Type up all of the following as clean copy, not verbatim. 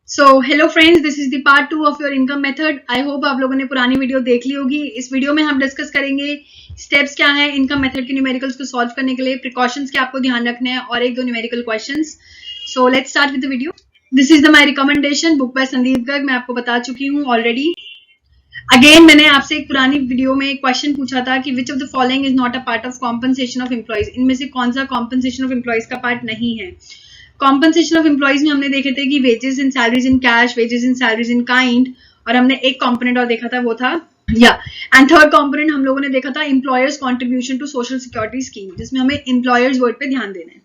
So hello friends, this is the part 2 of your income method. I hope आप लोगों ने पुरानी video देख ली होगी। इस वीडियो में हम डिस्कस करेंगे स्टेप्स क्या है इनकम मेथड के न्यूमेरिकल्स को सॉल्व करने के लिए, प्रिकॉशंस क्या आपको ध्यान रखने हैं और एक दो numerical questions. So let's start with the video. This is the my recommendation book by Sandeep Garg. मैं आपको बता चुकी हूँ ऑलरेडी। अगेन मैंने आपसे एक पुरानी वीडियो में एक क्वेश्चन पूछा था कि which of the following is not a part of compensation of employees. इनमें से कौन सा कॉम्पनसेशन ऑफ एम्प्लॉइज का पार्ट नहीं है। कॉम्पनसेशन ऑफ एम्प्लॉइज में हमने देखे थे कि wages in salaries in cash, wages in salaries in kind, और हमने एक कंपोनेंट और देखा था, वो था एंड थर्ड कंपोनेंट हम लोगों ने देखा था employers contribution to social security scheme, जिसमें हमें एम्प्लॉयर्स वर्ड पे ध्यान देना है।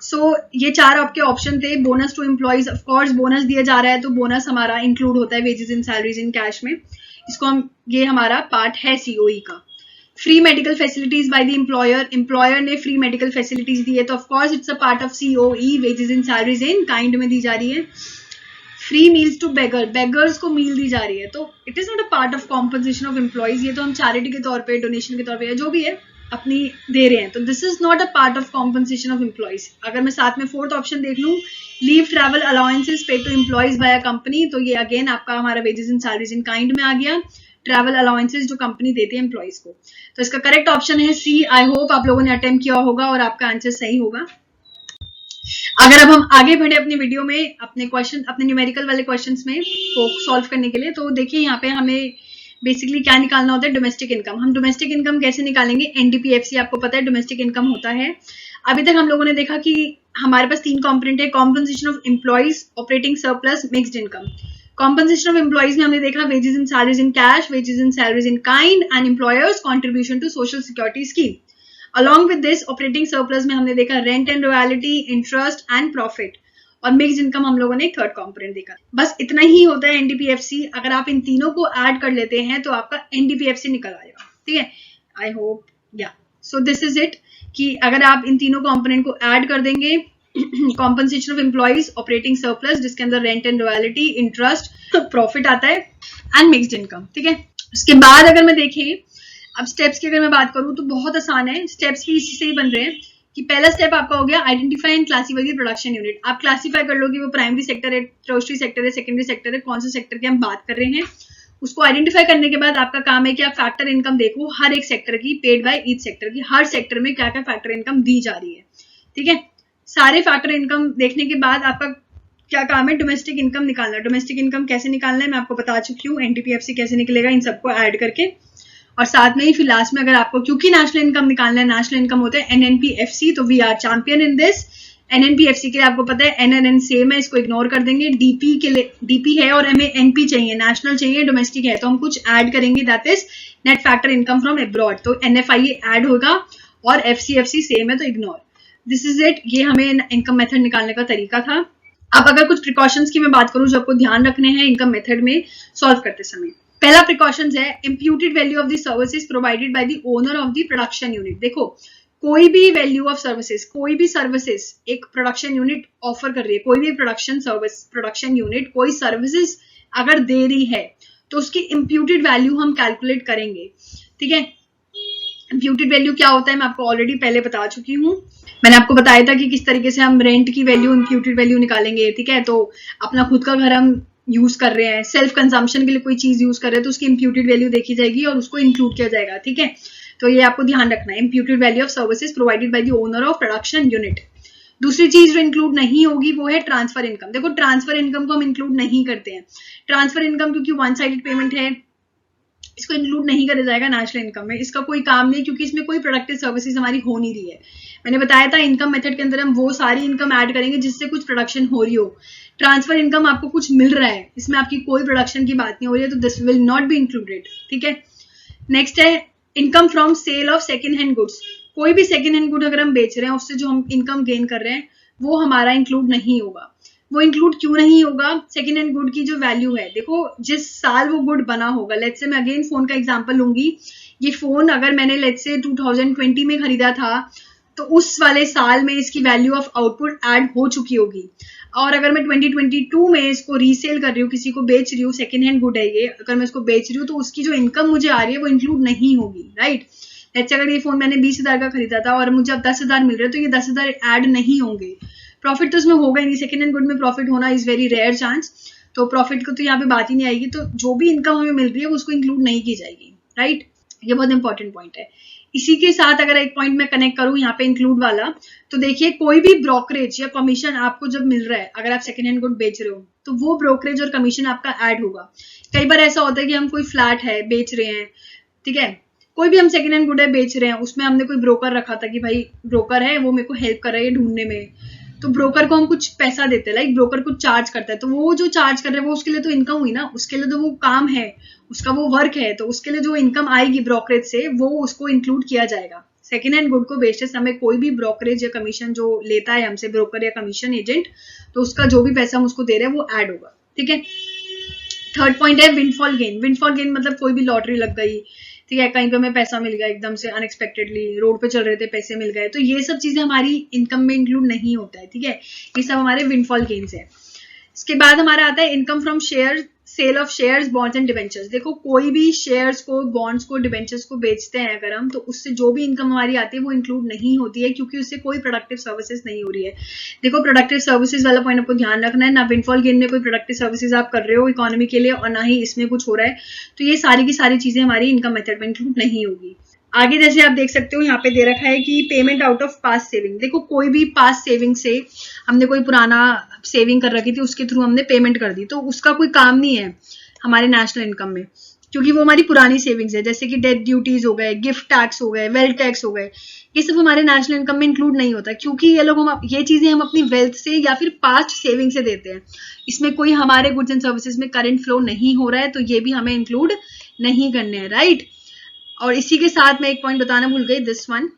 सो ये चार आपके ऑप्शन थे। Bonus to employees, of course bonus दिया जा रहा है तो बोनस हमारा इंक्लूड होता है wages in salaries in cash में। इसको हम, ये हमारा पार्ट है सीओई का। Free medical facilities by the employer, employer ने फ्री मेडिकल फैसिलिटीज दी है तो of course it's a part of COE. Wages in salaries in kind में दी जा रही है। Free meals to beggar, beggars को मील दी जा रही है तो it is not a part of compensation of employees. ये तो हम चैरिटी के तौर पे, डोनेशन के तौर पे, जो भी है अपनी दे रहे हैं, तो this is not a part of compensation of employees. अगर मैं साथ में फोर्थ ऑप्शन देख लूं, leave travel allowances paid to employees by a company, तो ये अगेन आपका हमारा wages in salaries in kind में आ गया। ट्रैवल अलाउंसेस जो कंपनी देती है एम्प्लॉयज को, तो इसका करेक्ट ऑप्शन है सी। आई होप आप लोगों ने अटेम्प्ट किया होगा और आपका आंसर सही होगा। अगर अब हम आगे बढ़े अपनी वीडियो में अपने क्वेश्चन, अपने न्यूमेरिकल वाले क्वेश्चंस में को सॉल्व करने के लिए, तो देखिए यहाँ पे हमें बेसिकली क्या निकालना होता है, डोमेस्टिक इनकम। हम डोमेस्टिक इनकम कैसे निकालेंगे, एनडीपीएफसी आपको पता है डोमेस्टिक इनकम होता है। अभी तक हम लोगों ने देखा कि हमारे पास तीन कॉम्पोनेंट है, compensation of employees, operating surplus, mixed income. Compensation of employees में हमने देखा wages in salaries in cash, wages in salaries in kind and employers contribution to social security scheme. Along with this operating surplus में हमने देखा rent and royalty, interest and profit, और mixed income हम लोगों ने एक थर्ड कंपोनेंट देखा। बस इतना ही होता है एनडीपीएफसी। अगर आप इन तीनों को ऐड कर लेते हैं तो आपका एनडीपीएफसी निकल आएगा। ठीक है, I hope so this is it, कि अगर आप इन तीनों कंपोनेंट को ऐड कर देंगे, compensation of employees, operating surplus जिसके अंदर rent and royalty, interest, profit आता है, एंड मिक्स्ड इनकम। ठीक है, उसके बाद अगर मैं देखें, अब स्टेप्स की अगर मैं बात करूं तो बहुत आसान है। स्टेप्स भी इसी से ही बन रहे हैं कि पहला स्टेप आपका हो गया identify and classify the production unit. आप क्लासीफाई कर लो कि वो प्राइमरी सेक्टर है, टर्शियरी सेक्टर है, सेकेंडरी सेक्टर है, कौन से सेक्टर की हम बात कर रहे हैं। उसको आइडेंटिफाई करने के बाद आपका काम है कि आप फैक्टर इनकम देखो हर एक सेक्टर की, पेड बाय ईच सेक्टर की, हर सेक्टर में क्या क्या फैक्टर इनकम दी जा रही है। ठीक है, सारे फैक्टर इनकम देखने के बाद आपका क्या काम है, डोमेस्टिक इनकम निकालना। डोमेस्टिक इनकम कैसे निकालना है मैं आपको बता चुकी हूँ, एनडीपीएफसी कैसे निकलेगा इन सबको ऐड करके। और साथ में ही फिर लास्ट में अगर आपको, क्योंकि नेशनल इनकम निकालना है, नेशनल इनकम होता है एनएनपीएफसी, तो we are champion in this. NNPFC के लिए आपको पता है एनएनएन सेम है, इसको इग्नोर कर देंगे। डीपी के लिए डीपी है और हमें एनपी चाहिए, नेशनल चाहिए, डोमेस्टिक है, तो हम कुछ ऐड करेंगे, that is net factor income from abroad, तो एनएफआईए ऐड होगा और एफसीएफसी सेम है तो इग्नोर। दिस इज इट, ये हमें इनकम मेथड निकालने का तरीका था। अब अगर कुछ प्रिकॉशंस की मैं बात करूं जो आपको ध्यान रखने हैं इनकम मेथड में सॉल्व करते समय, पहला प्रिकॉशंस है imputed value of the services provided by the owner of the production unit. देखो, कोई भी वैल्यू ऑफ सर्विसेज, कोई भी सर्विसेज एक प्रोडक्शन यूनिट ऑफर कर रही है, कोई भी प्रोडक्शन सर्विस, प्रोडक्शन यूनिट कोई सर्विसेज अगर दे रही है तो उसकी इम्प्यूटेड वैल्यू हम कैलकुलेट करेंगे। ठीक है, इम्प्यूटेड वैल्यू क्या होता है मैं आपको ऑलरेडी पहले बता चुकी हूँ। मैंने आपको बताया था कि किस तरीके से हम रेंट की वैल्यू, इम्प्यूटेड वैल्यू निकालेंगे। ठीक है, तो अपना खुद का घर हम यूज कर रहे हैं, सेल्फ कंजम्पशन के लिए कोई चीज यूज कर रहे हैं तो उसकी इम्प्यूटेड वैल्यू देखी जाएगी और उसको इंक्लूड किया जाएगा। ठीक है, तो ये आपको ध्यान रखना है, imputed value of services provided by the owner of production unit. दूसरी चीज जो इंक्लूड नहीं होगी वो है ट्रांसफर इनकम। देखो, ट्रांसफर इनकम को हम इंक्लूड नहीं करते हैं। ट्रांसफर इनकम क्योंकि वन साइडेड पेमेंट है, इसको इंक्लूड नहीं करा जाएगा नेशनल इनकम में। इसका कोई काम नहीं क्योंकि इसमें कोई प्रोडक्टिव सर्विसेज हमारी हो नहीं रही है। मैंने बताया था इनकम मेथड के अंदर हम वो सारी इनकम ऐड करेंगे जिससे कुछ प्रोडक्शन हो रही हो। ट्रांसफर इनकम आपको कुछ मिल रहा है, इसमें आपकी कोई प्रोडक्शन की बात नहीं हो रही है, तो this will not be included. ठीक है, नेक्स्ट है income from sale of second hand goods. कोई भी सेकेंड हैंड गुड अगर हम बेच रहे हैं उससे जो हम इनकम गेन कर रहे हैं वो हमारा इंक्लूड नहीं होगा। वो इंक्लूड क्यों नहीं होगा, सेकेंड हैंड गुड की जो वैल्यू है, देखो जिस साल वो गुड बना होगा, लेट्स से मैं अगेन फोन का एग्जांपल लूंगी। ये फोन अगर मैंने लेट्स से 2020 में खरीदा था तो उस वाले साल में इसकी वैल्यू ऑफ आउटपुट ऐड हो चुकी होगी, और अगर मैं 2022 में इसको रीसेल कर रही हूँ, किसी को बेच रही हूँ, सेकेंड हैंड गुड है ये, अगर मैं इसको बेच रही हूँ तो उसकी जो इनकम मुझे आ रही है वो इंक्लूड नहीं होगी। राइट, लेट्स से अगर ये फोन मैंने 20,000 का खरीदा था और मुझे अब 10,000 मिल रहे हैं तो ये 10,000 ऐड नहीं होंगे। प्रॉफिट तो इसमें होगा ही नहीं, सेकेंड हैंड गुड में प्रॉफिट होना इज वेरी रेयर चांस। तो प्रॉफिट को तो यहाँ पे बात ही नहीं आएगी, तो जो भी इनकम हमें मिल रही है उसको इंक्लूड नहीं की जाएगी, राइट। ये बहुत इंपॉर्टेंट पॉइंट है। इसी के साथ अगर एक पॉइंट मैं कनेक्ट करूं यहाँ पे इंक्लूड वाला, तो देखिए कोई भी ब्रोकरेज या कमीशन आपको जब मिल रहा है, अगर आप सेकेंड हैंड गुड बेच रहे हो तो वो ब्रोकरेज और कमीशन आपका ऐड होगा। कई बार ऐसा होता है कि हम कोई फ्लैट है बेच रहे हैं, ठीक है, कोई भी हम सेकेंड हैंड गुड है बेच रहे हैं, उसमें हमने कोई ब्रोकर रखा था कि भाई ब्रोकर है वो मेरे को हेल्प कर रहा है ढूंढने में, तो ब्रोकर को हम कुछ पैसा देते हैं, लाइक ब्रोकर कुछ चार्ज करता है, तो वो जो चार्ज कर रहे हैं वो उसके लिए तो इनकम हुई ना, उसके लिए तो वो काम है, उसका वो वर्क है, तो उसके लिए जो इनकम आएगी ब्रोकरेज से वो उसको इंक्लूड किया जाएगा। सेकेंड हैंड गुड को बेचते समय कोई भी ब्रोकरेज या कमीशन जो लेता है हमसे ब्रोकर या कमीशन एजेंट, तो उसका जो भी पैसा हम उसको दे रहे हैं वो ऐड होगा, ठीक है। थर्ड पॉइंट है विंडफॉल गेन। विंडफॉल गेन मतलब कोई भी लॉटरी लग गई, ठीक है, कहीं पे हमें पैसा मिल गया एकदम से अनएक्सपेक्टेडली, रोड पे चल रहे थे पैसे मिल गए, तो ये सब चीजें हमारी इनकम में इंक्लूड नहीं होता है, ठीक है, ये सब हमारे विंडफॉल गेन्स है। इसके बाद हमारा आता है income from share, sale of shares, bonds and debentures. देखो कोई भी शेयर्स को, बॉन्ड्स को, डिबेंचर्स को बेचते हैं अगर हम, तो उससे जो भी इनकम हमारी आती है वो इंक्लूड नहीं होती है, क्योंकि उससे कोई प्रोडक्टिव सर्विसेज नहीं हो रही है। देखो प्रोडक्टिव सर्विसेज वाला पॉइंट आपको ध्यान रखना है, ना विंडफॉल गेन में कोई प्रोडक्टिव सर्विसेज आप कर रहे हो इकोनॉमी के लिए, और ना ही इसमें कुछ हो रहा है, तो ये सारी की सारी चीजें हमारी इनकम मेथड में इंक्लूड नहीं होगी। आगे जैसे आप देख सकते हो यहाँ पे दे रखा है कि payment out of past saving. देखो कोई भी पास्ट सेविंग से हमने कोई पुराना सेविंग कर रखी थी उसके थ्रू हमने पेमेंट कर दी, तो उसका कोई काम नहीं है हमारे नेशनल इनकम में, क्योंकि वो हमारी पुरानी सेविंग्स है। जैसे कि डेथ ड्यूटीज हो गए, गिफ्ट टैक्स हो गए, वेल्थ टैक्स हो गए, ये सब हमारे नेशनल इनकम में इंक्लूड नहीं होता, क्योंकि ये चीजें हम अपनी वेल्थ से या फिर पास्ट सेविंग से देते हैं। इसमें कोई हमारे गुड्स एंड सर्विसेज में करंट फ्लो नहीं हो रहा है, तो ये भी हमें इंक्लूड नहीं करने हैं, राइट। और इसी के साथ मैं एक पॉइंट बताना भूल गई, दिस वन,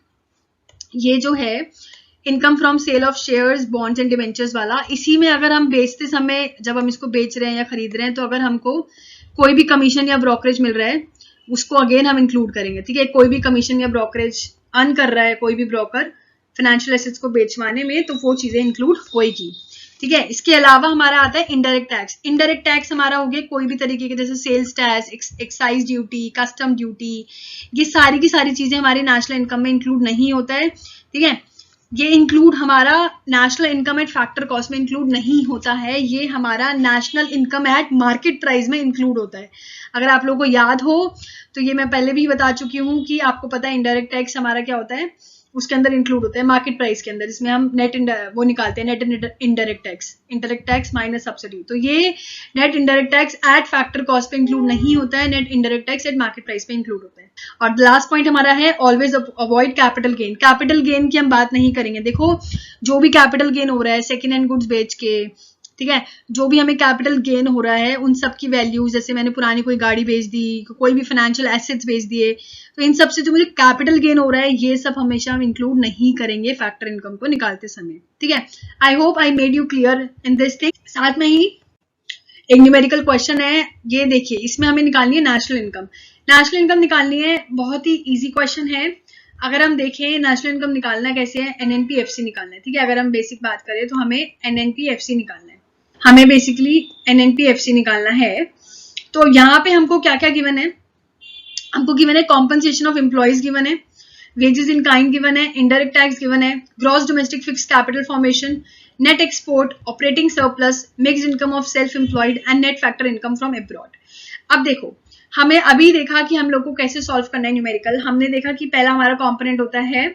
ये जो है income from sale of shares, bonds and debentures वाला, इसी में अगर हम बेचते समय, जब हम इसको बेच रहे हैं या खरीद रहे हैं, तो अगर हमको कोई भी कमीशन या ब्रोकरेज मिल रहा है उसको अगेन हम इंक्लूड करेंगे, ठीक है। कोई भी कमीशन या ब्रोकरेज अर्न कर रहा है कोई भी ब्रोकर फाइनेंशियल एसेट्स को बेचवाने में, तो वो चीजें इंक्लूड होएगी, ठीक है। इसके अलावा हमारा आता है इनडायरेक्ट टैक्स। इनडायरेक्ट टैक्स हमारा हो गया कोई भी तरीके के, जैसे sales tax, excise duty, custom duty, ये सारी की सारी चीजें हमारी नेशनल इनकम में इंक्लूड नहीं होता है, ठीक है। ये इंक्लूड हमारा national income eight factor cost में इंक्लूड नहीं होता है, ये हमारा national income eight market price में इंक्लूड होता है। अगर आप लोगों को याद हो तो ये मैं पहले भी बता चुकी हूँ कि आपको पता है इनडायरेक्ट टैक्स हमारा क्या होता है, उसके अंदर इंक्लूड होता है मार्केट प्राइस के अंदर, इसमें हम नेट वो निकालते हैं, net indirect tax minus subsidy. तो ये net indirect tax at factor cost पे इंक्लूड नहीं होता है, net indirect tax at market price पे इंक्लूड होता है। और लास्ट पॉइंट हमारा है always avoid capital gain. Capital gain की हम बात नहीं करेंगे। देखो जो भी कैपिटल गेन हो रहा है सेकेंड हैंड गुड्स बेच के, ठीक है, जो भी हमें कैपिटल गेन हो रहा है उन सब की वैल्यूज, जैसे मैंने पुरानी कोई गाड़ी बेच दी, कोई भी फाइनेंशियल एसेट्स बेच दिए, तो इन सब से जो मुझे कैपिटल गेन हो रहा है ये सब हमेशा हम इंक्लूड नहीं करेंगे फैक्टर इनकम को निकालते समय, ठीक है। I hope I made you clear in this thing. साथ में ही एक न्यूमेरिकल क्वेश्चन है, ये देखिए, इसमें हमें निकालनी है नेशनल इनकम। नेशनल इनकम निकालनी है, बहुत ही इजी क्वेश्चन है। अगर हम देखें नेशनल इनकम निकालना कैसे है, एनएनपीएफसी निकालना है, ठीक है। अगर हम बेसिक बात करें तो हमें एनएनपीएफसी निकालना है, हमें बेसिकली एनएनपीएफसी निकालना है। तो यहाँ पे हमको क्या क्या गिवन है, हमको गिवन है कॉम्पनसेशन ऑफ एम्प्लॉइज गिवन है, वेजेस इन काइंड गिवन है, इनडायरेक्ट टैक्स गिवन है, gross domestic fix capital formation, net export, operating surplus, mixed income of self employed and net factor income from abroad. अब देखो हमें अभी देखा कि हम लोग को कैसे सॉल्व करना है न्यूमेरिकल। हमने देखा कि पहला हमारा कॉम्पोनेंट होता है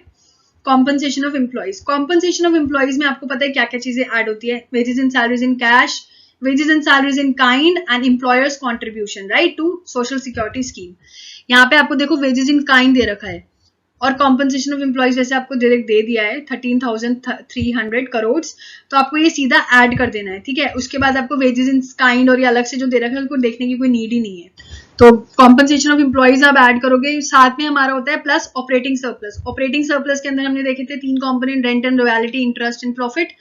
compensation of employees. Compensation of employees में आपको पता है क्या क्या चीजें ऐड होती है, wages and salaries in cash, wages and salaries in kind and employers contribution right to social security scheme। यहाँ पे आपको देखो wages in kind दे रखा है और compensation of employees वैसे आपको डायरेक्ट दे दिया है 13,300 करोड़, तो आपको ये सीधा ऐड कर देना है, ठीक है। उसके बाद आपको wages in kind और ये अलग से जो दे रखा है उसको देखने की कोई नीड ही नहीं है, तो कॉम्पनसेशन ऑफ एम्प्लॉइज आप ऐड करोगे। साथ में हमारा होता है plus operating surplus. Operating surplus के अंदर हमने देखे थे 3 component, rent and royalty, interest and profit.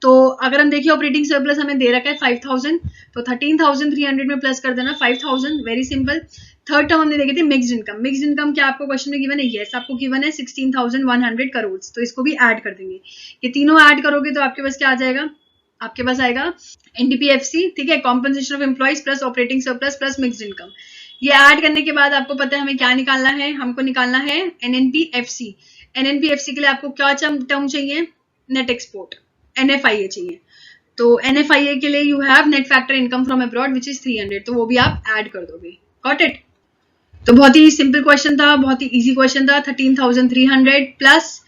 तो अगर हम देखिए ऑपरेटिंग सरप्लस हमें दे रखा है 5,000, तो 13,300 में प्लस कर देना 5,000, वेरी सिंपल। थर्ड टर्म हमने देखे थे मिक्स्ड इनकम। मिक्स्ड इनकम क्या आपको क्वेश्चन में गिवन है, यस आपको गिवन है 16,100 करोड़, तो इसको भी ऐड कर देंगे। ये तीनों ऐड करोगे तो आपके पास क्या आ जाएगा, आपके पास आएगा एनडीपीएफसी, ठीक है, compensation of employees plus operating surplus plus mixed income. ये ऐड करने के बाद आपको पता है हमें क्या निकालना है, हमको निकालना है एनएनपीएफसी। एनएनपीएफसी के लिए आपको क्या टर्म चाहिए, नेट एक्सपोर्ट, NFIA चाहिए। तो NFIA के लिए you have net factor income from abroad which is 300, तो वो भी आप ऐड कर दोगे। Got it? तो बहुत ही सिंपल क्वेश्चन था, बहुत ही इजी क्वेश्चन था। 13,300 प्लस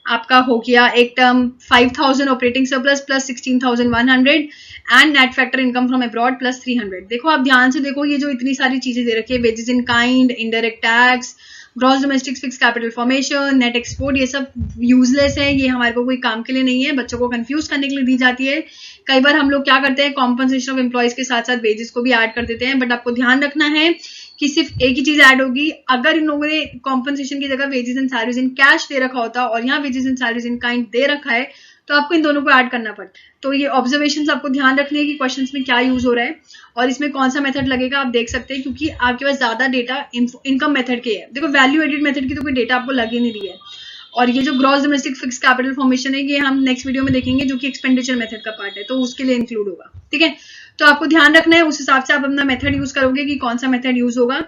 आपका हो गया एक term 5,000 operating surplus plus 16,100 and net factor income from abroad plus 300। देखो आप ध्यान से देखो, ये जो इतनी सारी चीजें दे रखी है, wages in kind, indirect tax, gross domestic fix capital formation, net export, ये सब यूजलेस है, ये हमारे को कोई काम के लिए नहीं है, बच्चों को कंफ्यूज करने के लिए दी जाती है। कई बार हम लोग क्या करते हैं, कॉम्पनसेशन ऑफ एम्प्लॉयज के साथ साथ वेजेस को भी ऐड कर देते हैं, बट आपको ध्यान रखना है कि सिर्फ एक ही चीज ऐड होगी। अगर इन लोगों ने कॉम्पनसेशन की जगह wages and salaries in cash दे रखा होता और यहाँ wages and salaries in kind दे रखा है, तो आपको इन दोनों को ऐड करना पड़ता है। तो ये ऑब्जर्वेशंस आपको ध्यान रखने हैं कि क्वेश्चंस में क्या यूज हो रहा है और इसमें कौन सा मेथड लगेगा, आप देख सकते हैं, क्योंकि आपके पास ज्यादा डेटा इनकम मेथड के है। देखो वैल्यू एडेड मेथड की तो कोई डेटा आपको लग ही नहीं रही है, और ये जो gross domestic fix capital formation है, ये हम नेक्स्ट वीडियो में देखेंगे, जो कि एक्सपेंडिचर मेथड का पार्ट है, तो उसके लिए इंक्लूड होगा। ठीक है, तो आपको ध्यान रखना है, उस हिसाब से आप अपना मेथड यूज करोगे कि कौन सा मेथड यूज होगा।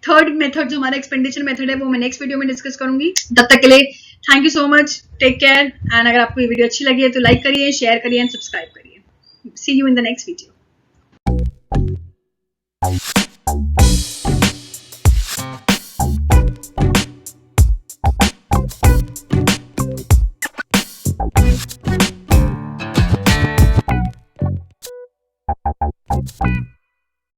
थर्ड मेथड जो हमारा एक्सपेंडिचर मेथड है, वो मैं नेक्स्ट वीडियो में डिस्कस करूंगी। तब तक के लिए thank you so much, take care, and अगर आपको ये वीडियो अच्छी लगी है तो लाइक करिए, शेयर करिए एंड सब्सक्राइब करिए। See you in the next video.